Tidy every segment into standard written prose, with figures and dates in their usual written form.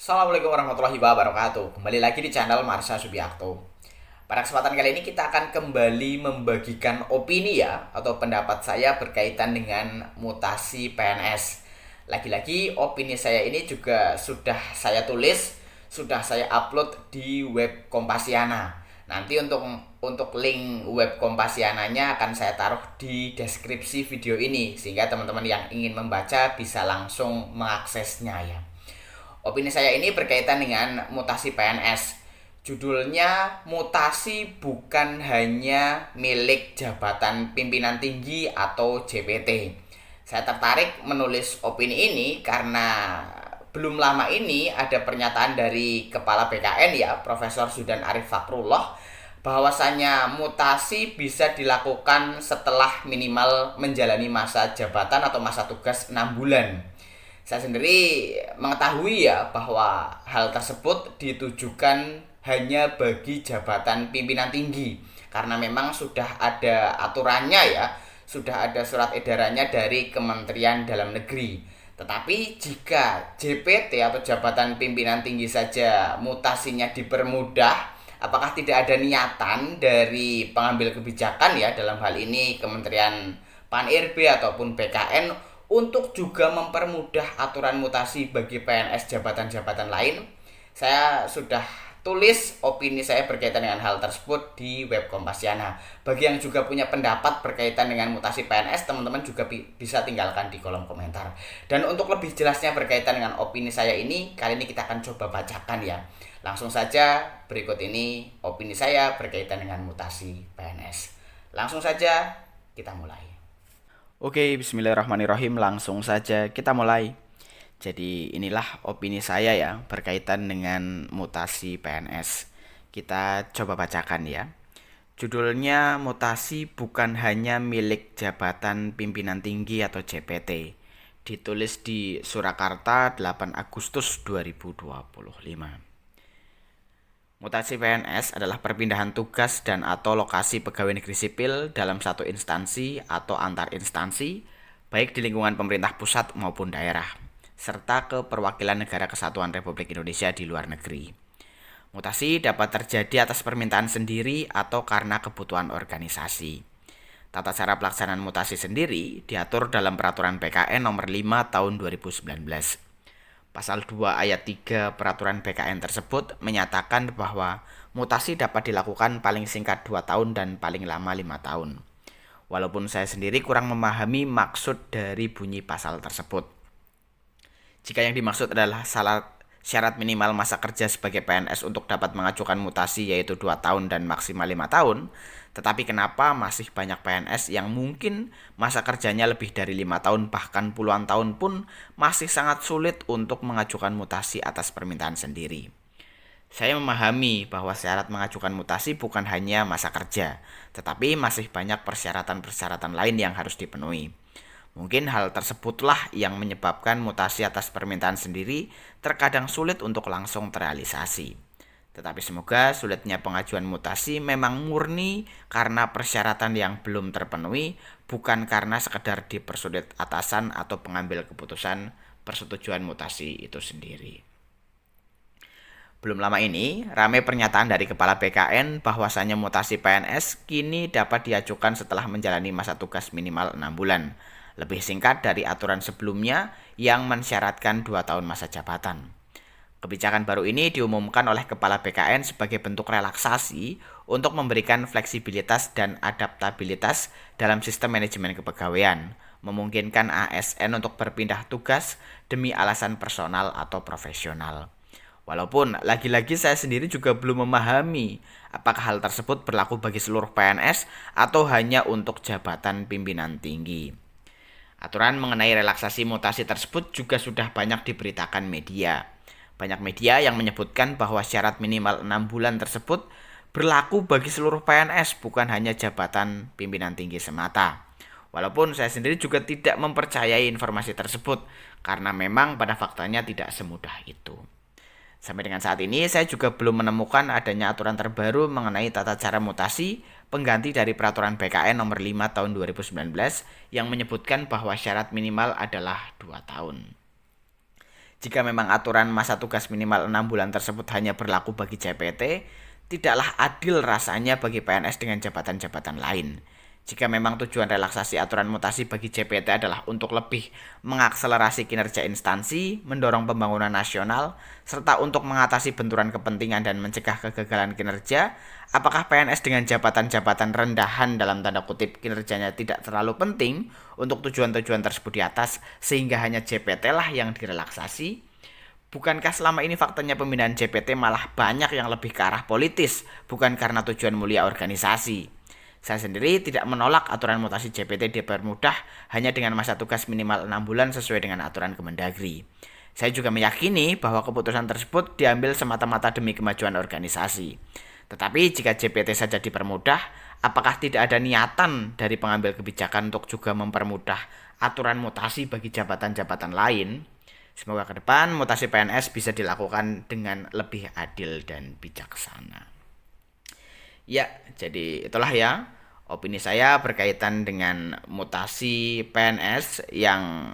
Assalamualaikum warahmatullahi wabarakatuh. Kembali lagi di channel Marsha Subiakto. Pada kesempatan kali ini kita akan kembali membagikan opini ya atau pendapat saya berkaitan dengan mutasi PNS. Lagi-lagi opini saya ini juga sudah saya tulis, sudah saya upload di web Kompasiana. Nanti untuk link web Kompasiananya akan saya taruh di deskripsi video ini sehingga teman-teman yang ingin membaca bisa langsung mengaksesnya ya. Opini saya ini berkaitan dengan mutasi PNS. Judulnya mutasi bukan hanya milik jabatan pimpinan tinggi atau JPT. Saya tertarik menulis opini ini karena belum lama ini ada pernyataan dari Kepala BKN ya, Profesor Zudan Arif Fakrullah, bahwasanya mutasi bisa dilakukan setelah minimal menjalani masa jabatan atau masa tugas 6 bulan. Saya sendiri mengetahui ya bahwa hal tersebut ditujukan hanya bagi jabatan pimpinan tinggi karena memang sudah ada aturannya ya, sudah ada surat edarannya dari Kementerian Dalam Negeri. Tetapi jika JPT atau jabatan pimpinan tinggi saja mutasinya dipermudah, apakah tidak ada niatan dari pengambil kebijakan ya, dalam hal ini Kementerian Pan-RB ataupun BKN, untuk juga mempermudah aturan mutasi bagi PNS jabatan-jabatan lain? Saya sudah tulis opini saya berkaitan dengan hal tersebut di web Kompasiana. Bagi yang juga punya pendapat berkaitan dengan mutasi PNS, teman-teman juga bisa tinggalkan di kolom komentar. Dan untuk lebih jelasnya berkaitan dengan opini saya ini, kali ini kita akan coba bacakan ya. Langsung saja, berikut ini opini saya berkaitan dengan mutasi PNS. Langsung saja kita mulai. Oke, bismillahirrahmanirrahim. Langsung saja kita mulai. Jadi inilah opini saya ya berkaitan dengan mutasi PNS. Kita coba bacakan ya. Judulnya mutasi bukan hanya milik jabatan pimpinan tinggi atau JPT. Ditulis di Surakarta 8 Agustus 2025. Mutasi PNS adalah perpindahan tugas dan atau lokasi pegawai negeri sipil dalam satu instansi atau antar instansi, baik di lingkungan pemerintah pusat maupun daerah, serta ke perwakilan negara kesatuan Republik Indonesia di luar negeri. Mutasi dapat terjadi atas permintaan sendiri atau karena kebutuhan organisasi. Tata cara pelaksanaan mutasi sendiri diatur dalam Peraturan BKN Nomor 5 Tahun 2019. Pasal 2 ayat 3 peraturan BKN tersebut menyatakan bahwa mutasi dapat dilakukan paling singkat 2 tahun dan paling lama 5 tahun. Walaupun saya sendiri kurang memahami maksud dari bunyi pasal tersebut. Jika yang dimaksud adalah syarat minimal masa kerja sebagai PNS untuk dapat mengajukan mutasi yaitu 2 tahun dan maksimal 5 tahun, tetapi kenapa masih banyak PNS yang mungkin masa kerjanya lebih dari 5 tahun bahkan puluhan tahun pun masih sangat sulit untuk mengajukan mutasi atas permintaan sendiri? Saya memahami bahwa syarat mengajukan mutasi bukan hanya masa kerja, tetapi masih banyak persyaratan-persyaratan lain yang harus dipenuhi. Mungkin hal tersebutlah yang menyebabkan mutasi atas permintaan sendiri terkadang sulit untuk langsung terrealisasi. Tetapi semoga sulitnya pengajuan mutasi memang murni karena persyaratan yang belum terpenuhi, bukan karena sekedar dipersulit atasan atau pengambil keputusan persetujuan mutasi itu sendiri. Belum lama ini, ramai pernyataan dari Kepala BKN bahwasanya mutasi PNS kini dapat diajukan setelah menjalani masa tugas minimal 6 bulan. Lebih singkat dari aturan sebelumnya yang mensyaratkan 2 tahun masa jabatan. Kebijakan baru ini diumumkan oleh Kepala BKN sebagai bentuk relaksasi untuk memberikan fleksibilitas dan adaptabilitas dalam sistem manajemen kepegawaian, memungkinkan ASN untuk berpindah tugas demi alasan personal atau profesional. Walaupun lagi-lagi saya sendiri juga belum memahami apakah hal tersebut berlaku bagi seluruh PNS atau hanya untuk jabatan pimpinan tinggi. Aturan mengenai relaksasi mutasi tersebut juga sudah banyak diberitakan media. Banyak media yang menyebutkan bahwa syarat minimal 6 bulan tersebut berlaku bagi seluruh PNS, bukan hanya jabatan pimpinan tinggi semata. Walaupun saya sendiri juga tidak mempercayai informasi tersebut, karena memang pada faktanya tidak semudah itu. Sampai dengan saat ini, saya juga belum menemukan adanya aturan terbaru mengenai tata cara mutasi pengganti dari Peraturan BKN Nomor 5 Tahun 2019 yang menyebutkan bahwa syarat minimal adalah 2 tahun. Jika memang aturan masa tugas minimal 6 bulan tersebut hanya berlaku bagi CPT, tidaklah adil rasanya bagi PNS dengan jabatan-jabatan lain. Jika memang tujuan relaksasi aturan mutasi bagi CPT adalah untuk lebih mengakselerasi kinerja instansi, mendorong pembangunan nasional, serta untuk mengatasi benturan kepentingan dan mencegah kegagalan kinerja, apakah PNS dengan jabatan-jabatan rendahan dalam tanda kutip kinerjanya tidak terlalu penting untuk tujuan-tujuan tersebut di atas sehingga hanya CPT lah yang direlaksasi? Bukankah selama ini faktanya pembinaan CPT malah banyak yang lebih ke arah politis, bukan karena tujuan mulia organisasi? Saya sendiri tidak menolak aturan mutasi CPT dipermudah hanya dengan masa tugas minimal 6 bulan sesuai dengan aturan Kemendagri. Saya juga meyakini bahwa keputusan tersebut diambil semata-mata demi kemajuan organisasi. Tetapi jika CPT saja dipermudah, apakah tidak ada niatan dari pengambil kebijakan untuk juga mempermudah aturan mutasi bagi jabatan-jabatan lain? Semoga ke depan mutasi PNS bisa dilakukan dengan lebih adil dan bijaksana. Ya, jadi itulah ya opini saya berkaitan dengan mutasi PNS yang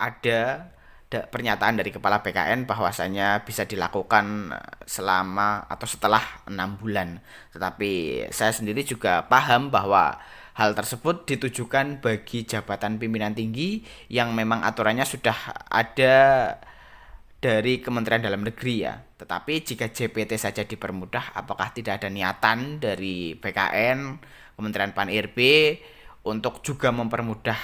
ada pernyataan dari Kepala BKN bahwasanya bisa dilakukan selama atau setelah 6 bulan. Tetapi saya sendiri juga paham bahwa hal tersebut ditujukan bagi jabatan pimpinan tinggi yang memang aturannya sudah ada dari Kementerian Dalam Negeri ya. Tetapi jika JPT saja dipermudah, apakah tidak ada niatan dari BKN, Kementerian Pan-RB untuk juga mempermudah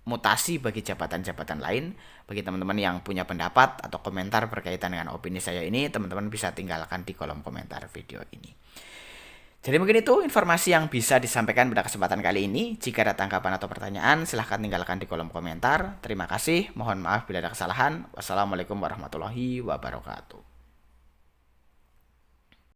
mutasi bagi jabatan-jabatan lain? Bagi teman-teman yang punya pendapat atau komentar berkaitan dengan opini saya ini, teman-teman bisa tinggalkan di kolom komentar video ini. Jadi mungkin itu informasi yang bisa disampaikan pada kesempatan kali ini. Jika ada tanggapan atau pertanyaan, silahkan tinggalkan di kolom komentar. Terima kasih, mohon maaf bila ada kesalahan. Wassalamualaikum warahmatullahi wabarakatuh.